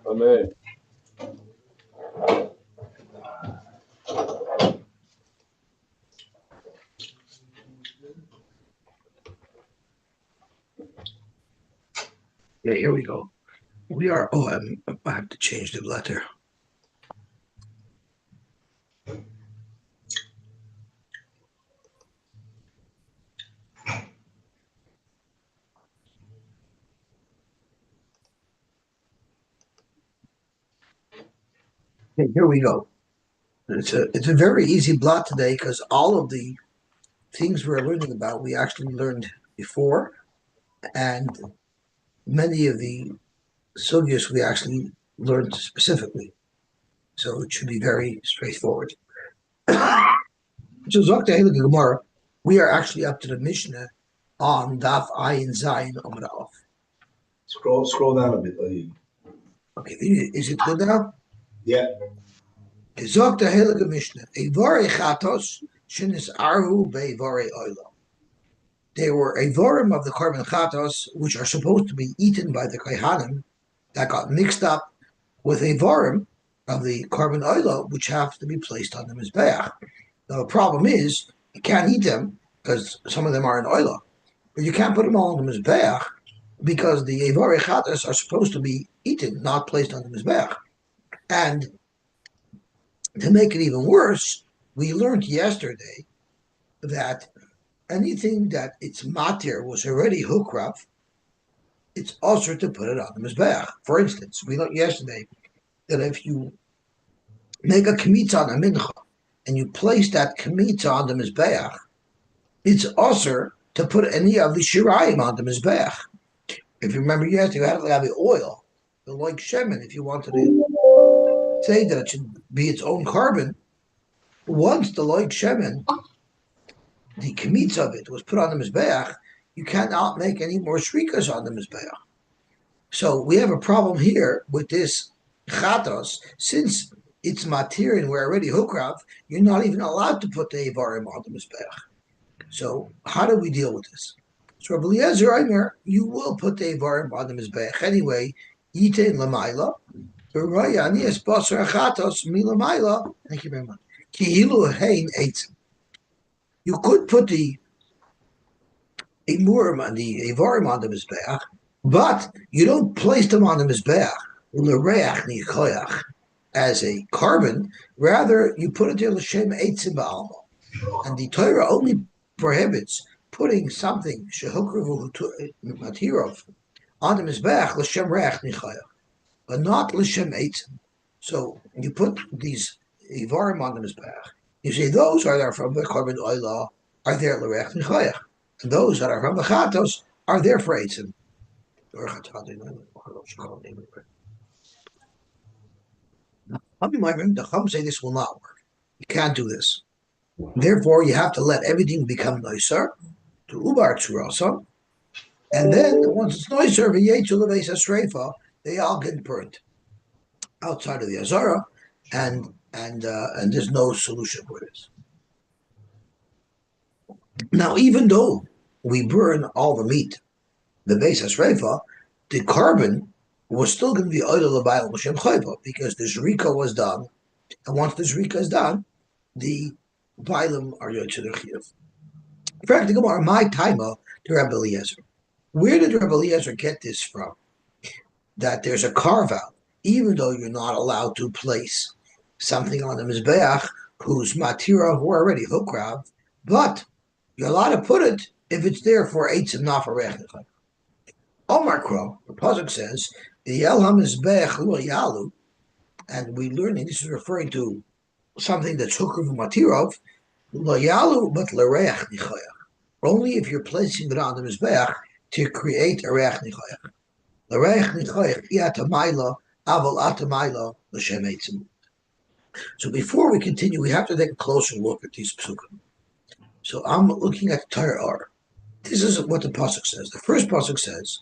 Amen. Yeah, here we go. We are. I have to change the letter. Okay, here we go. It's a very easy blot today because all of the things we're learning about we actually learned before, and many of the sugyas we actually learned specifically. So it should be very straightforward. So Zok Tehillah Gemara, we are actually up to the Mishnah on Daf Ayin Zayin Amud Aleph. Scroll down a bit. Okay, is it good now? Yeah. Zok Tehillah Mishnah, Evarei Chatos Shinis Arhu Be'Evarei Oilo. They were a vorim of the carbon chatos, which are supposed to be eaten by the kohanim, that got mixed up with a vorim of the carbon oila, which have to be placed on the mizbeach. Now the problem is you can't eat them because some of them are in oila, but you can't put them all on the mizbeach because the evarei chatos are supposed to be eaten, not placed on the mizbeach. And to make it even worse, we learned yesterday that anything that its matir was already hukrav, it's also to put it on the mizbeach. For instance, we learned yesterday that if you make a kmitza on a mincha and you place that kmitza on the mizbeach, it's also to put any of the shirayim on the mizbeach. If you remember yesterday, you had to have the oil, the like shemen, if you wanted to say that it should be its own carbon. Once the like shemen, the kamitz of it was put on the mizbeach, you cannot make any more shrikas on the mizbeach. So we have a problem here with this chatos. Since it's matir and we're already hukrav, you're not even allowed to put the evarim on the mizbeach. So how do we deal with this? So Rabbi Eliezer Omer, you will put the evarim on the mizbeach anyway. Yitain lamaila, v'roya nias basar chatos milamaila. Thank you very much. Kihilu hein eitzim. You could put the emurim and the evarim on the mizbeach, but you don't place them on the mizbeach l'reach nichoyach as a carbon. Rather, you put it there l'shem eitzim ba'alma. And the Torah only prohibits putting something shehukrivu matirov on the mizbeach l'shem reach nichoyach, but not l'shem eitzim. So you put these evarim on the mizbeach. You say those are there from the carbon oila are there l'reach nichoyach, and those that are from the chatos are there for eitzim. The Chum say this will not work. You can't do this. Therefore, you have to let everything become nicer to ubar tzurasa, and then once it's nicer, they all get burnt outside of the azara, and there's no solution for this. Now, even though we burn all the meat, the base asrefa, the carbon was still going to be oil l'bayil l'shem chayva because the zrika was done, and once the zrika is done, the bailim are yotzer chiyuv. In fact, the Gemara, my taima to Rabbi Eliezer. Where did Rabbi Eliezer get this from? That there's a carve out, even though you're not allowed to place something on the mizbeach whose matira who are already hukrav, but you're allowed to put it if it's there for eitzim, not for rechnichay. Omar Kro, the pasuk says, "Yel hamizbeach lo yalu," and we learn this is referring to something that's hukrav matirov lo yalu, but l'reach nichayach. Only if you're placing it on the mizbeach to create a reach nichayach. L'reach nichayach iatamayla aval atamayla l'shem eitzim. So before we continue, we have to take a closer look at these psukim. So I'm looking at the Torah. This is what the pasuk says. The first pasuk says,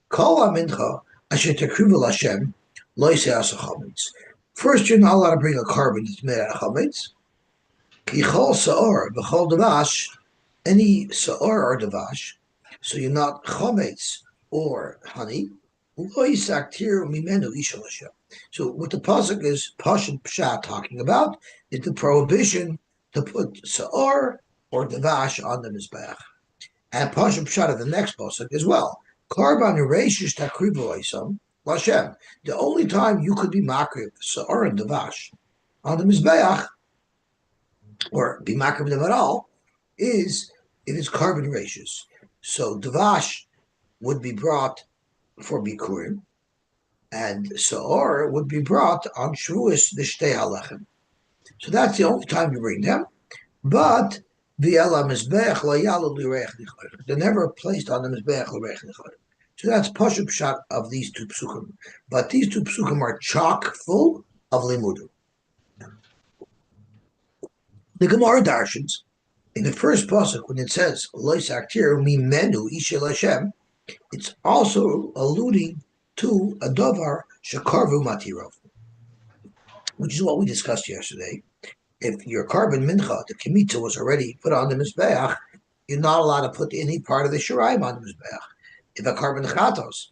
"Kol mincha asher tekrivu Hashem lo yisei chametz." First, you're not allowed to bring a carbon that's made out of chametz. Ki chol sa'or v'chol davash, any sa'or or davash. So you're not chametz or honey. Lo yisak tir mimenu ishal Hashem. So what the pasuk is Pashat Pshat talking about is the prohibition to put Sa'or or Devash on the Mizbeach. And Pashat Pshat of the next pasuk as well. Karban Reishish Takrivu Isam Lashem. The only time you could be makriv Sa'or and Devash on the Mizbeach, or be makriv them at all, is if it's carbon ratios. So Devash would be brought for Bikurim, and Sa'or would be brought on Shavuos the Shtei Halechem. So that's the only time you bring them. But they're never placed on the Mizbeach l'reich nichodim. So that's Pashup Pshat of these two psukim. But these two psukim are chock full of limudim. The Gemara darshans in the first pasuk when it says Lois Aktir Mimenu Ishel Hashem, it's also alluding to a davar shekarvu matirov, which is what we discussed yesterday. If your carbon mincha, the kemitza, was already put on the mizbeach, you're not allowed to put any part of the shiraim on the mizbeach. If a carbon chatos,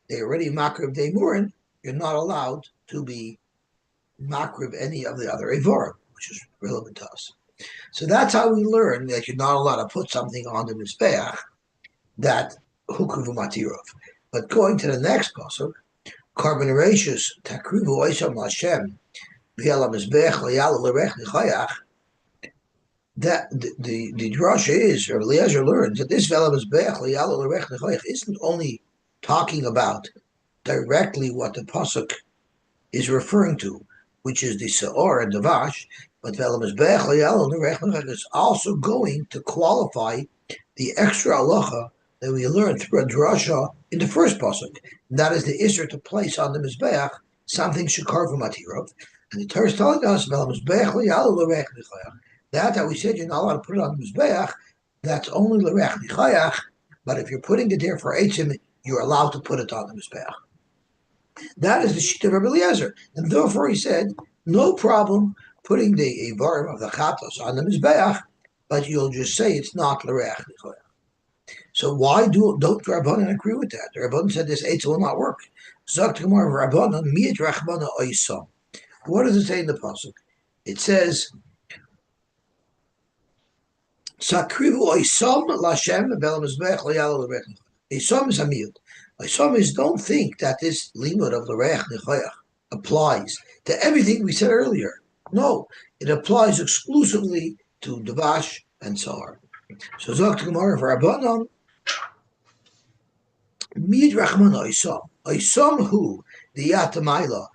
they already makrib deimurin, you're not allowed to be makrib any of the other evorim, which is relevant to us. So that's how we learn that you're not allowed to put something on the mizbeach that hukrivu matirov. But going to the next pasuk, carbon ratius takrivu oisam Hashem that the drasha is, or Eliezer learns that this isn't only talking about directly what the pasuk is referring to, which is the Sa'or and Devash, but is also going to qualify the extra halacha that we learned through a drasha in the first pasuk. And that is the Isser to place on the Mizbeach something shekar v'matirov. And the Torah is telling us that we said you're not allowed to put it on the Mizbeach, that's only l'reich nichayach, but if you're putting it there for eitzim, you're allowed to put it on the Mizbeach. That is the Shita of Rabbi Eliezer. And therefore he said, no problem putting the Evarim of the Chatos on the Mizbeach, but you'll just say it's not l'reich nichayach. So why don't Rabbanan agree with that? The Rabbanan said this eitzim will not work. Zok Gemara Rabbanan miyat rachmana oisam. What does it say in the pasuk? It says, "Sakrivu oisam lashem belam mizbech loyal l'reich." Oisam is hamiyut. Oisam is don't think that this limud of l'reich nichayach applies to everything we said earlier. No, it applies exclusively to Devash and Sa'or. So Zok Gemara for Rabbanan miyad rachman oisam. Oisam who the yatamayla.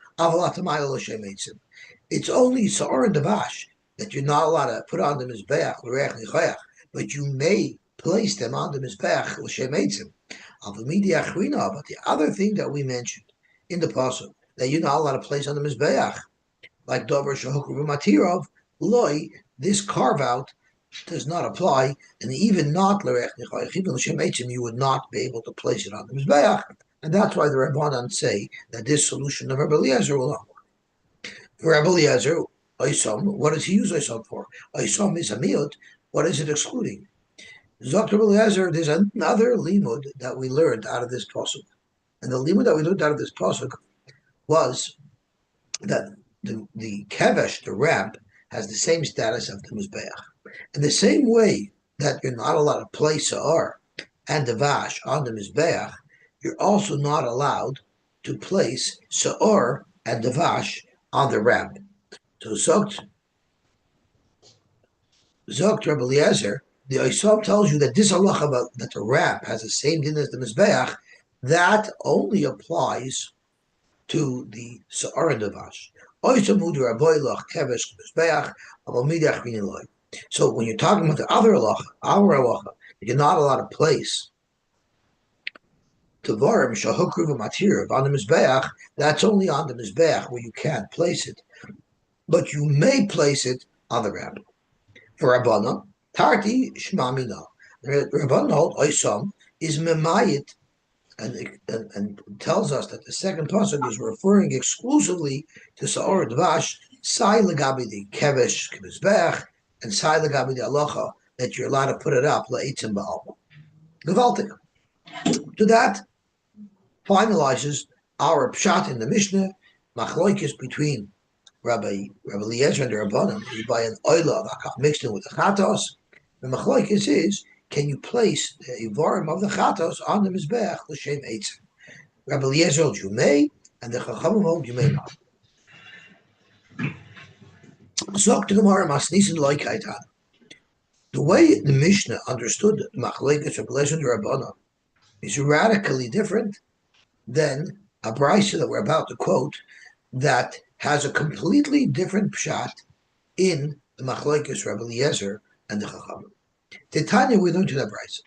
It's only Sa'or and Devash that you're not allowed to put on the Mizbeach, but you may place them on the Mizbeach, but the other thing that we mentioned in the pasuk that you're not allowed to place on the Mizbeach, like Dover Shahukru Matirov, Loi, this carve out does not apply, and even not you would not be able to place it on the Mizbeach. And that's why the Rabbanan say that this solution of Rabbi Eliezer will not work. For Rabbi Eliezer, Oisam, what does he use Oisam for? Oisam is a miyut. What is it excluding? Zok Rabbi Eliezer, there's another limud that we learned out of this pasuk. And the limud that we learned out of this pasuk was that the kevesh, the ramp, has the same status of the Mizbeach. In the same way that you're not allowed to place Sa'or and Devash on the Mizbeach, you're also not allowed to place Sa'or and Devash on the ramp. So Zokt Rabbi Eliezer, the Oisam tells you that this halacha about that the ramp has the same din as the Mizbeach, that only applies to the Sa'or and Devash. So when you're talking about the other halacha, our halacha, you're not allowed to place Tavarim Shahukru Matirov on the Mizbeach, that's only on the Mizbeach where you can't place it. But you may place it on the ramp. For Rabbanan, Tarti Shmamina. Rabbanan hold Oisam is Memayit and tells us that the second pasuk is referring exclusively to Sa'or Dvash, Sai Lagabi the Kevesh Mizbeach, and Sai Lagabi the Alocha, that you're allowed to put it up, La'itzim Ba'al. Gevaltik. To that finalizes our pshat in the Mishnah Machloikis between Rabbi Eliezer and the Rabbanim is by an oila mixed in with the chatos. The Machloikis is, can you place the ivarim of the chatos on the mizbeach l'shem eitzim? Rabbi Eliezer holds you may, and the Chachamim hold you may not. Zok to Gemara Masnisin Loikaitan. The way the Mishnah understood the Machlekes of Eliezer and the Rabbanim is radically different than a brisa that we're about to quote that has a completely different pshat in the Machlekes Rabbi Eliezer and the Chachamim. Titania, we learned to that brisa.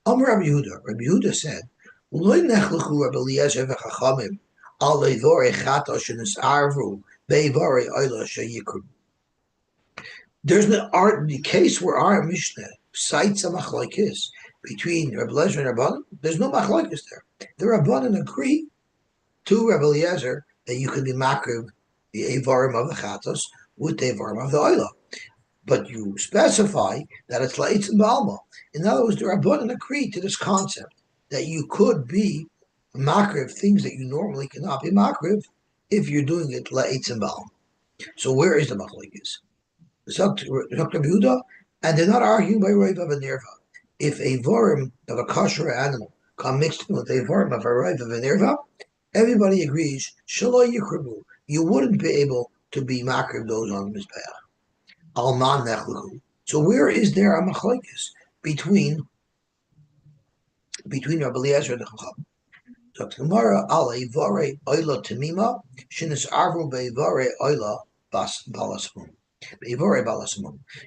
Rabbi Yehuda said, "Lo nechlechu Rabbi Eliezer v'Chachamim al levorei chatos shenisarvu bevorei oila sheyikru." There's the case where our Mishnah cites a machlokes between Rabbi Eliezer and Rabbanan. There's no machlokes there. The Rabbanan agree to Rabbi Eliezer that you can be makriv the avarim of the chatos with the avarim of the oila, but you specify that it's la'itz and ba'alma. In other words, the Rabbanan agree to this concept that you could be makriv things that you normally cannot be makriv if you're doing it la'itz and ba'alma. So where is the machlokes? Dr. Yehuda, and they're not arguing by Rav of a Nirva. If a vorim of a kosher animal come mixed with a vorim of a Rav of a Nirva, everybody agrees, Shaloi Yikribu, you wouldn't be able to be makriv those on the Mizbeach. Alman Nechluhu. So where is there a machlokes between Rabbi Eliezer and the Chacham? Dr. Gemara, Ale Vore Oila Tamima, Shinis Arvu Be Vore Oila Balasmum.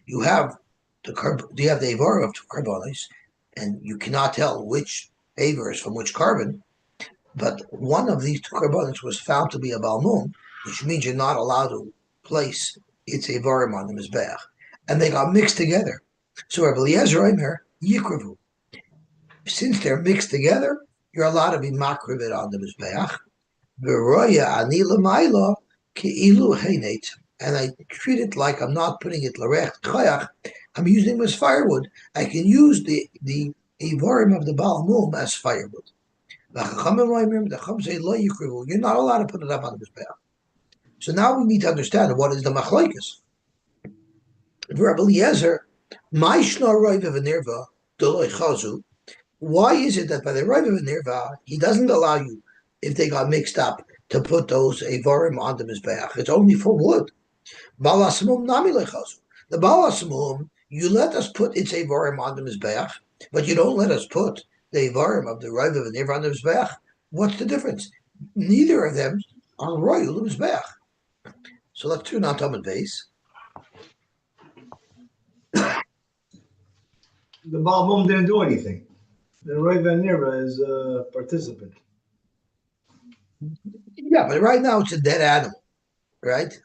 You have the avar of two carbonis, and you cannot tell which avar is from which carbon. But one of these two carbonis was found to be a balmum, which means you're not allowed to place its avarim on the mizbeach, and they got mixed together. So Rabbi Eliezer Omer Yikravu. Since they're mixed together, you're allowed to be makrivit on the mizbeach. V'roya ani l'mayla ki'ilu heinet. And I treat it like I'm not putting it l'rech chayach. I'm using them as firewood. I can use the avarim of the Baal Mum as firewood. The Chacham say lo yikrivu. You're not allowed to put it up on the mizbeach. So now we need to understand what is the machlokes. Rabbi Eliezer, my shna roiv of a nirva deloi chazu. Why is it that by the roiv of a nirva he doesn't allow you, if they got mixed up, to put those avarim on the mizbeach? It's only for wood. Balasmum nami lechazu. The balasmum, you let us put its avarim on the mizbeach, but you don't let us put the avarim of the roiv of a nirva on the mizbeach. What's the difference? Neither of them are royal the mizbeach. So let's turn on Talmud base. The Baal Mum didn't do anything. The Roy Van Nirva is a participant. Yeah, but right now it's a dead animal, right?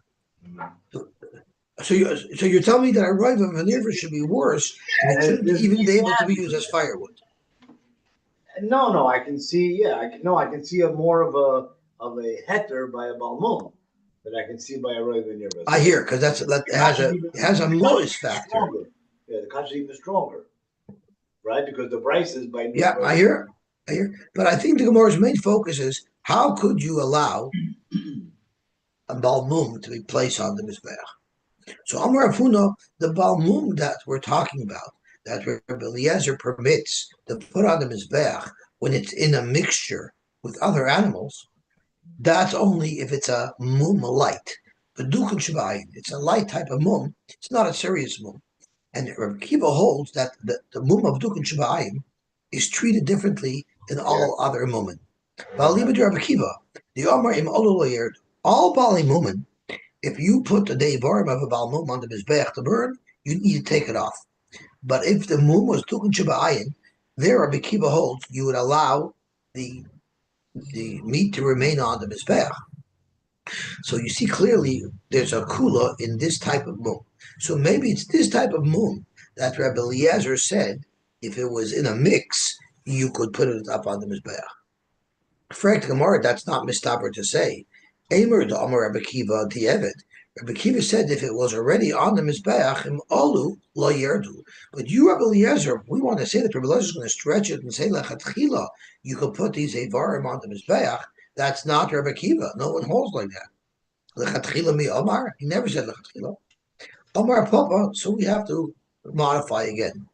So you're telling me that a Roy Van Nirva should be worse, and it shouldn't even be able to be used as firewood. No, I can see. Yeah, I can see a more of a heter by a Baal Mum than I can see by a Roy Van Nirva. I hear, because it has a modus factor. Stronger. Yeah, the kasha is even stronger, right? Because the price is by. Yeah, I hear. But I think the Gemara's main focus is how could you allow a balmum to be placed on the mizbeach? So Amar Afuna, the balmum that we're talking about, that Rabbi Eliezer permits to put on the mizbeach when it's in a mixture with other animals, that's only if it's a mum light. But duchen shabayim, it's a light type of mum. It's not a serious mum. And Rabbi Kiva holds that the mum of duchen shabayim is treated differently than all other mumen. Rabbi Kiva, the Omar im Ololayerd, all Bali mumen, if you put the devarim of a Baal Mum on the mizbeach to burn, you need to take it off. But if the mum was duchen shabayim, there Rabbi Kiva holds you would allow the meat to remain on the mizbeach. So you see clearly there's a kula in this type of mum. So maybe it's this type of mum that Rabbi Eliezer said if it was in a mix, you could put it up on the mizbeach. Frank Gemara, that's not mistaber to say. Emer to Amar Rabbi Kiva Di'evet. Rabbi Kiva said if it was already on the mizbeach, im alu lo yerdu. But you, Rabbi Eliezer, we want to say that Rabbi Eliezer is going to stretch it and say lechatchila, you could put these avarim on the mizbeach. That's not Rabbi Kiva. No one holds like that. Lechatchila mi Omar. He never said lechatchila. Omar Papa. So we have to modify again.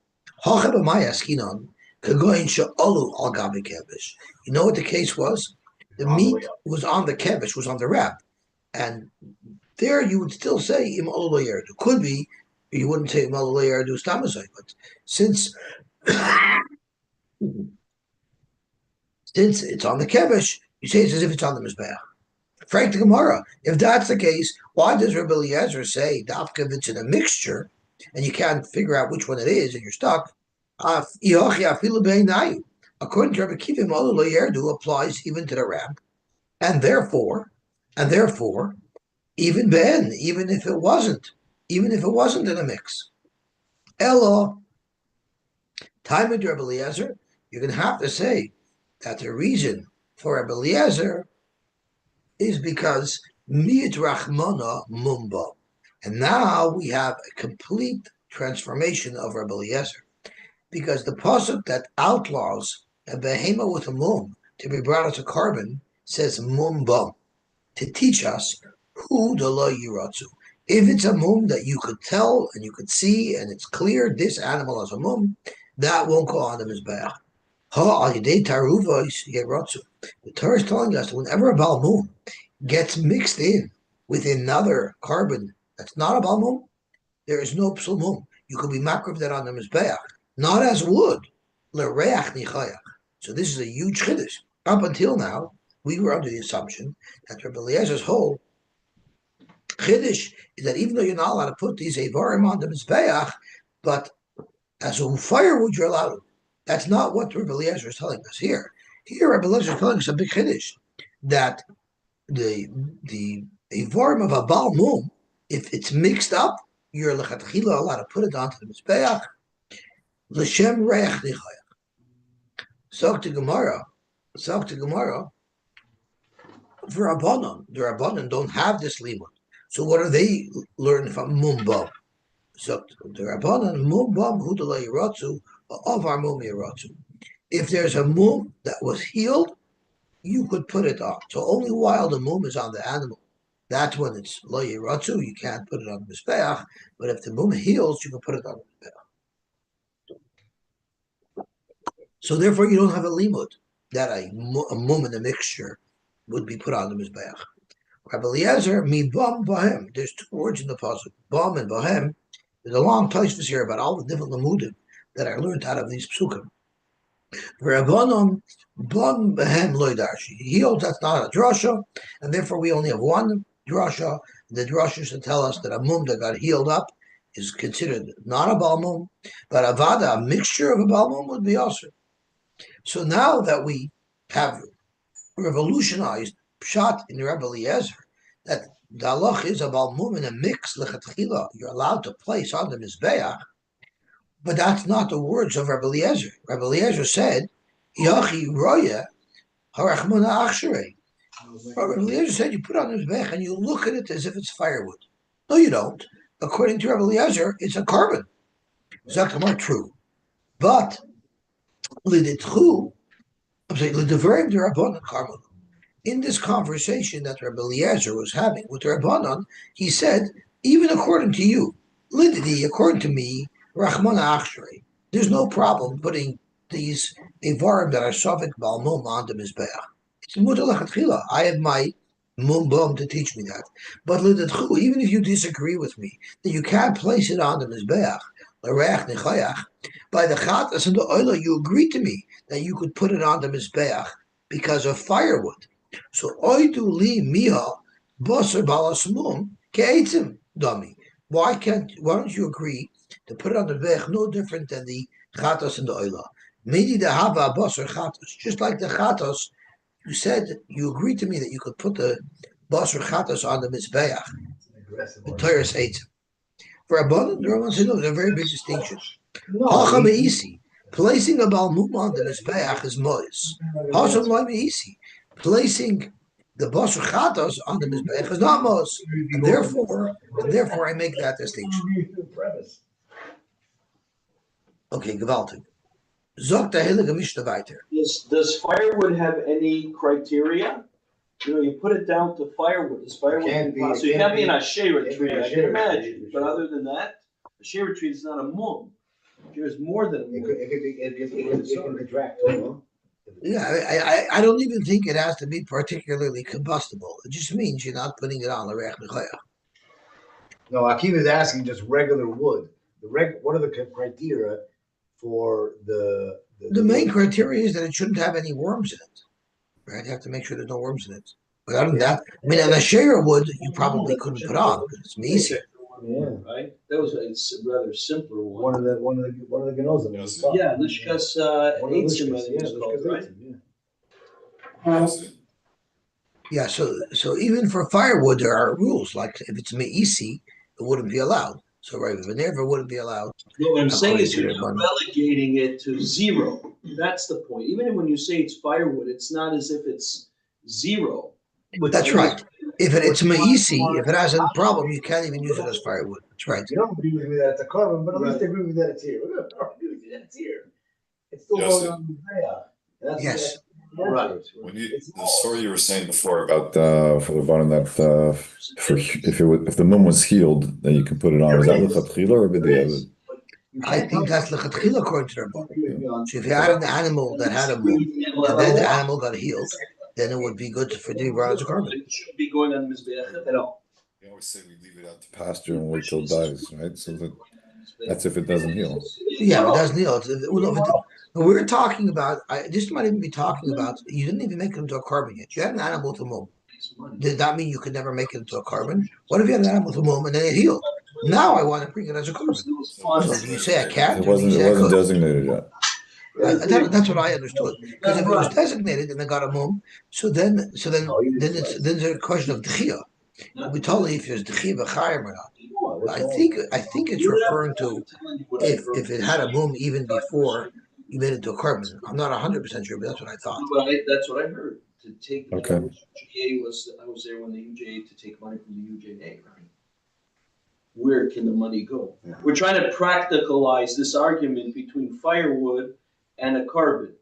Hachem b'maya skinon kagoyin she'olu al gabi kevish. You know what the case was? The On the way meat up. was on the kevish, was on the wrap, and there you would still say im olu yerdu. Could be you wouldn't say im olu yerdu stamazoi, but since since it's on the kevish, you say it's as if it's on the mizbeach. Frank the Gemara. If that's the case, why does Rabbi Eliezer say dafka if it's in a mixture and you can't figure out which one it is and you're stuck? According to Rabbi Kiva, Molu Yerdu applies even to the ram, and therefore, even Ben, even if it wasn't in a mix. Elo, time with Rabbi Eliezer, you're going to have to say that the reason for Rabbi Eliezer is because Miyat Rachmana Mumba. And now we have a complete transformation of Rabbi Eliezer. Because the pasuk that outlaws a behema with a mum to be brought as a carbon says mumbam to teach us who the lo yiratzu. If it's a mum that you could tell and you could see and it's clear this animal is a mum, that won't go on the mizbeach. Ha al yedei taruva yiratzu. The Torah is telling us that whenever a bal mum gets mixed in with another carbon that's not a bal mum, there is no psul mum. You could be makriv that on the mizbeach. Not as wood, l'reach nichayach. So this is a huge chiddush. Up until now, we were under the assumption that Rabbi Eliezer's whole chiddush is that even though you're not allowed to put these avarim on the mizbeach, but as a firewood you're allowed to. That's not what Rabbi Eliezer is telling us here. Here, Rabbi Eliezer is telling us a big chiddush that the avarim of a bal mum, if it's mixed up, you're lechatchila allowed to put it onto the mizbeach. L'shem reich nichayach. Sog to Gemara. For Rabbanon, the Rabbanon don't have this limud. So what are they learning from Mumbam? So the Rabbanon, Mumbam hudalei yiratzu, of our mum yiratzu. If there's a mum that was healed, you could put it on. So only while the mum is on the animal, that's when it's lo yiratzu, you can't put it on the mizbeach. But if the mum heals, you can put it on the mizbeach. So therefore, you don't have a limud that a mum in a mixture would be put on the mizbeach. Rabbi Eliezer, mi bam bahem. There's two words in the pasuk, bam and bahem. There's a long taishvus here about all the different lamudim that I learned out of these psukim. Rabbanon bam bahem loidarshi. He holds that's not a drasha, and therefore we only have one drasha. The drasha should tell us that a mum that got healed up is considered not a balmum, but avada, a mixture of a balmum, would be also. So now that we have revolutionized pshat in Rabbi Eliezer, that the halach is a balmum in a mix lechatchila, you're allowed to place on the mizbeach, but that's not the words of Rabbi Eliezer. Rabbi Eliezer said, "Yachi roya harachmana achsherei." Rabbi Eliezer said, you put on the mizbeach and you look at it as if it's firewood. No, you don't. According to Rabbi Eliezer, it's a carbon. Zaktamar true, but liditchu. I'm saying l'devarim derabbanan karmelu. In this conversation that Rabbi Eliezer was having with Rabbanan, he said, even according to you, Lididi, according to me, Rachmana Achrei, there's no problem putting these Evarim that are Shavik Balmum on the Mizbeach. It's Mutalachatchila. I have my Mumbum to teach me that. But Lididchu, even if you disagree with me, that you can't place it on the Mizbeach, L'Reach Nechayach, by the Chatas and the Oila, you agreed to me that you could put it on the Mizbeach because of firewood. So oidu li miha basar balasmum ke'etzim dummy. Why don't you agree to put it on the vech no different than the chatos and the oila? Maybe the hava basar chatos, just like the chatos. You said you agreed to me that you could put the basar chatos on the mizbeach. The Torah hates him. For Rabbanan, the Rabbanan said no. There's a very big distinction. Hacha meisi, placing a balmum on the mizbeach is mois. Hacha meisi. Placing the basar chatos on the mizbeach is not mos, and therefore I make that distinction. Okay, gewaltig. Zog the heilige Mishnah weiter. Does firewood have any criteria? You put it down to firewood. This firewood Can't be- so you can't be an can't Asherah be tree. an I Asherah can imagine. tree, But sure. other than that, Asherah tree is not a mum. There's more than a It mum. could be, it can detract too, Yeah, I don't even think it has to be particularly combustible. It just means you're not putting it on the reich nechayach. No, Akeem is asking just regular wood. What are the criteria for The main criteria is that it shouldn't have any worms in it. Right? You have to make sure there's no worms in it. But other than that, I mean, an Asherah wood you probably couldn't put on because it's easy. Yeah. Right? That was a rather simpler one. One of the Genozim. Yes. Yeah, Lishkas Eitzim, I think it's called, right? Yeah, so even for firewood, there are rules. Like if it's me'isi, it wouldn't be allowed. So right, venever wouldn't be allowed. No, what I'm saying is According to you're their money. relegating it to zero. That's the point. Even when you say it's firewood, it's not as if it's zero. That's right. If it's me'isi, if it has a problem, you can't even use it as firewood. That's right. You don't agree with me that it's a carbon, but at least agree with me that it's here. We're going to agree with you that it's here. It's still Yes, going on the Mizbeach. Yes. Right. When the story you were saying before about for the bottom that if the mum was healed, then you can put it on. Is that lechatchila or b'diavad? I think that's lechatchila according to their book. So if you had an animal that had a mum, and then the animal got healed, then it would be good for the brought as a carbon. It shouldn't be going on the Mizbeach at all. We always say we leave it out to pasture and wait till it dies, right? So that's if it doesn't heal. Yeah, but it doesn't heal. We're talking about. This might even be talking about. You didn't even make it into a carbon yet. You had an animal with a mum. Did that mean you could never make it into a carbon? What if you had an animal with a mum and then it healed? Now I want to bring it as a carbon. So do you say I can't? It wasn't could? designated yet. That's what I understood. Because if it was designated and they got a mum, then it's a question of dechia. We totally if there's dechia b'chayim or not. I think it's referring to if it had a mum even before you made it to a carbon. I'm not 100% sure, but that's what I thought. Well, that's what I heard. To take Okay. UJA I was there when the UJA to take money from the UJA, right? Where can the money go? Yeah. We're trying to practicalize this argument between firewood and a carbon.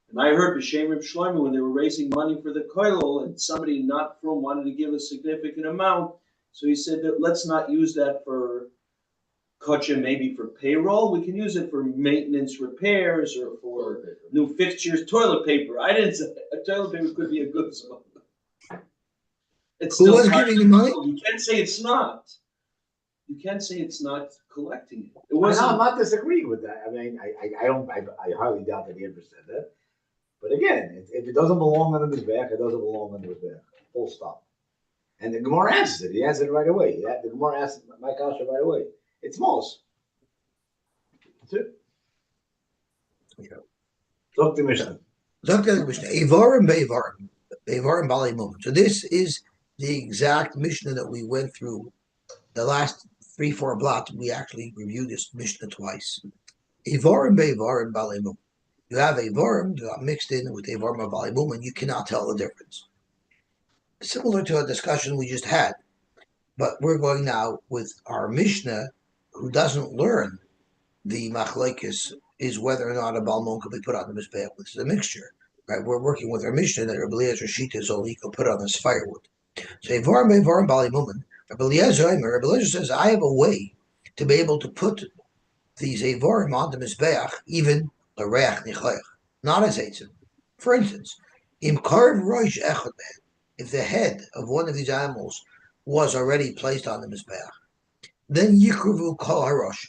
And I heard B'Shem Reb Shlomo when they were raising money for the koilel, and somebody not from wanted to give a significant amount. So he said that let's not use that for kachim, maybe for payroll. We can use it for maintenance repairs or for new fixtures. Toilet paper. I didn't say toilet paper could be a good one. It's Who was giving the money? You can't say it's not. You can't say it's not collecting it. It I'm wasn't. not disagreeing with that. I mean, I highly doubt that he ever said that. But again, if it doesn't belong on the Mizbeach, it doesn't belong on the Mizbeach. Full stop. And the Gemara answers it. He answered it right away. The Gemara asked my kasha right away. It's mos. That's it. Yeah. Talk to Mishnah. Evarim be'evarim. Evarim b'alei mum. So this is the exact Mishnah that we went through. The last 3-4 blocks, we actually reviewed this Mishnah twice. Evarim be'evarim b'alei mum. You have Evarim that got mixed in with Evarim b'alei mum, and you cannot tell the difference. Similar to a discussion we just had, but we're going now with our Mishnah, who doesn't learn the machlekes is whether or not a balmon could be put on the mizbeach, which is a mixture, right? We're working with our Mishnah that Rabbi Eliezer Shita is only could put on as firewood. So Evarim bali mumen. Rabbi Eliezer says I have a way to be able to put these Evarim on the mizbeach, even a reach nichayach, not as eitzim. For instance, im karv roish echad, if the head of one of these animals was already placed on the mizbeach, then yikruvu kol harosh.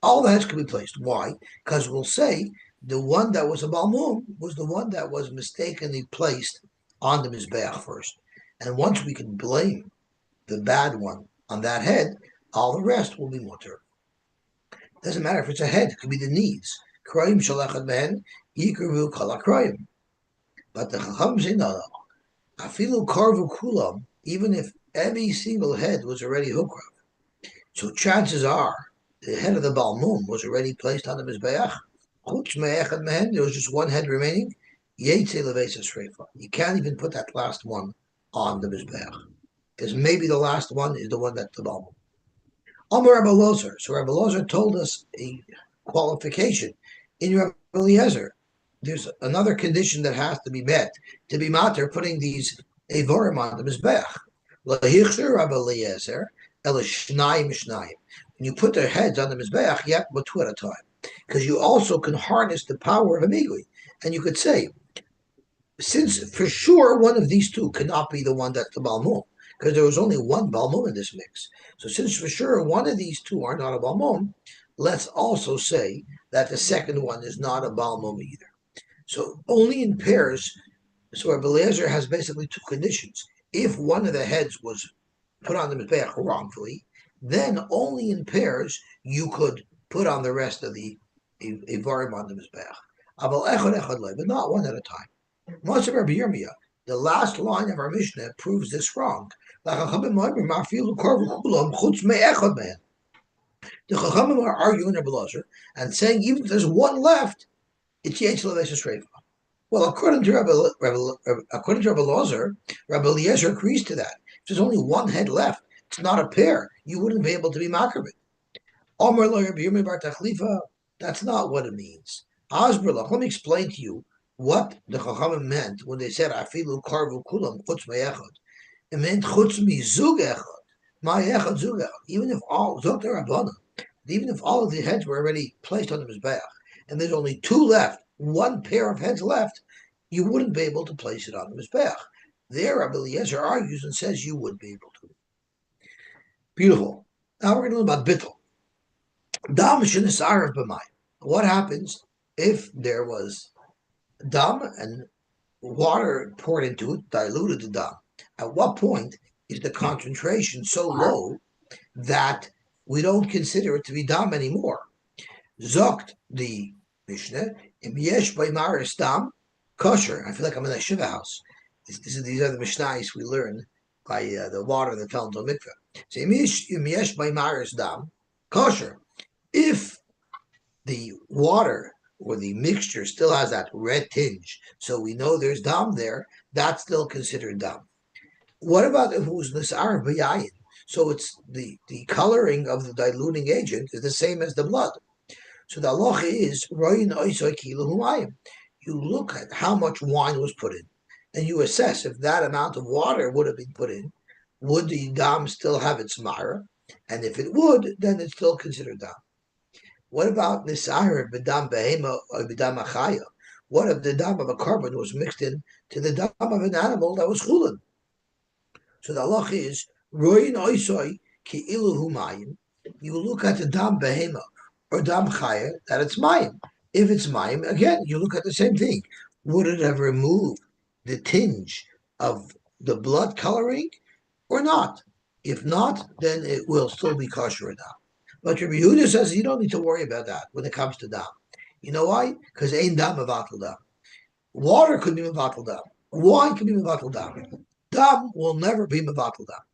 All the heads could be placed. Why? Because we'll say the one that was a balmum was the one that was mistakenly placed on the mizbeach first. And once we can blame the bad one on that head, all the rest will be mutter. Doesn't matter if it's a head; it could be the knees. Kroim shalachad behen yikruvu kol hakroim. But the chacham say no. Afilu karvu kulam, even if every single head was already hukrav. So chances are the head of the balmum was already placed on the mizbeach. There was just one head remaining. You can't even put that last one on the mizbeach, because maybe the last one is the one that's the balmum. Amar Rabbi Lozer. So Rabbi Lozer told us a qualification in Rabbi Eliezer. There's another condition that has to be met to be matter putting these Evorim on the Mizbech. Lahichsher Rabbi Eliezer, Elishnayim Mishnayim. When you put their heads on the Mizbech, you have to put two at a time. Because you also can harness the power of a Migui. And you could say, since for sure one of these two cannot be the one that's the Balmum, because there was only one Balmum in this mix. So since for sure one of these two are not a Balmum, let's also say that the second one is not a Balmum either. So only in pairs, so Rabbi Eliezer has basically two conditions. If one of the heads was put on the Mizbeach wrongfully, then only in pairs you could put on the rest of the Ivarim on the Mizbeach. But not one at a time. Moshe Rabbi Yirmiyah, the last line of our Mishnah proves this wrong. The Chachamim are arguing Rabbi Eliezer and saying even if there's one left, it's Yetzel Levesis Reifa. Well, according to Rabbi Eliezer, Rabbi Eliezer agrees to that. If there's only one head left, it's not a pair. You wouldn't be able to be makrabit. Omer lo Rabbi Yirmiyah bar Tachlifa. That's not what it means. Asberlach, let me explain to you what the Chachamim meant when they said Afilu Karvu Kulam Chutz Me'echad. It meant Chutz Mizug Echad. Ma'echad Zug Echad. Even if all of the heads were already placed on the Mizbeach, and there's only two left, one pair of heads left, you wouldn't be able to place it on the Mizbeach. There, Rabbi Eliezer argues and says you would be able to. Beautiful. Now we're going to learn about Bittul. Dam shenisarav b'mayim. What happens if there was dam and water poured into it, diluted the dam? At what point is the concentration so low that we don't consider it to be dam anymore? Zokt the Mishnah, im yesh b'maris dam, kosher. I feel like I'm in a shiva house. These are the Mishnahs we learn by the water that fell into the mikveh. So im yesh b'maris dam, kosher. If the water or the mixture still has that red tinge, so we know there's dam there, that's still considered dam. What about if it was nisar b'yayin? So it's the coloring of the diluting agent is the same as the blood. So the halacha is you look at how much wine was put in, and you assess if that amount of water would have been put in, would the dam still have its mara? And if it would, then it's still considered dam. What about nisar b'dam behema or b'dam achaya? What if the dam of a carbon was mixed in to the dam of an animal that was chulin? So the halacha is roin oisoi ki ilu humayim. You look at the dam behema or dam chaya that it's mayim. If it's mayim, again you look at the same thing. Would it have removed the tinge of the blood coloring or not? If not, then it will still be kosher dam. But Rabbi Yehuda says you don't need to worry about that when it comes to dam. You know why? Because ain't dam mevatel dam. Water could be mevatel dam. Wine could be mevatel dam. Dam will never be mevatel dam.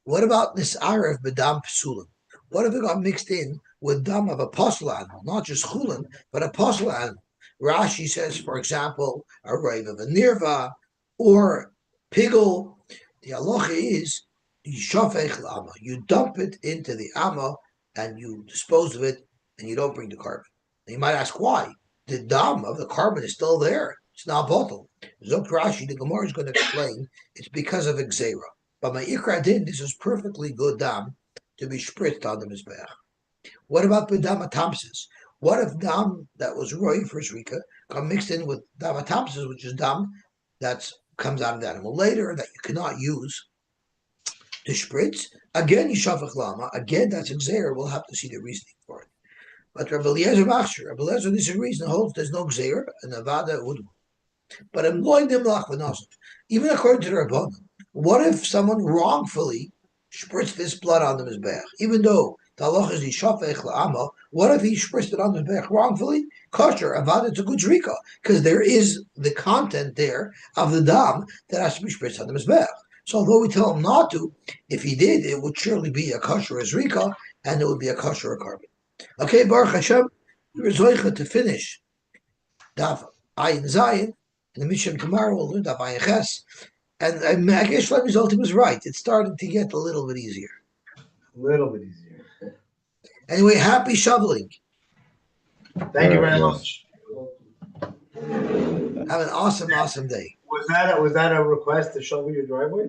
What about nis'arev b'dam psulim? What if it got mixed in with dam of a apostle animal, not just chulin, but a apostle animal? Rashi says, for example, a rave of a nirva or pigel. The halacha is you dump it into the amma and you dispose of it and you don't bring the carbon. And you might ask why. The dam of the carbon is still there. It's not bottled. Zok Rashi, the Gemara is going to explain it's because of Xera. But my Ikra din, this is perfectly good dam to be spritzed on the Mizbeach. What about the dam atamsis? What if dam that was roy for Zrika got mixed in with dam atamsis, which is dam that comes out of the animal later that you cannot use to spritz? Again, Yishafach Lama. Again, that's Xer. We'll have to see the reasoning for it. But Rabbi Eliezer Machsher, Rabbi Eliezer disagrees and holds there's no Xer and Avada would. But even according to the Rabbanim, what if someone wrongfully spritzed this blood on the Mizbeach? Even though the halacha is Yishafech La'ama, what if he spritzed it on the Mizbeach wrongfully? Kosher, Avada to good Zrika, because there is the content there of the dam that has to be spritzed on the Mizbeach. So although we tell him not to, if he did, it would surely be a kosher Zrika, and it would be a kosher carbon. Okay, Baruch Hashem, we're zoicha to finish Daf Ayin Zayin. In the Mishnah tomorrow, we'll learn Daf Ayin Ches. And I guess Shlomi's ultimate was right. It's starting to get a little bit easier. A little bit easier. Anyway, happy shoveling. Thank you very much. Have an awesome, awesome day. Was that a request to shovel your driveway?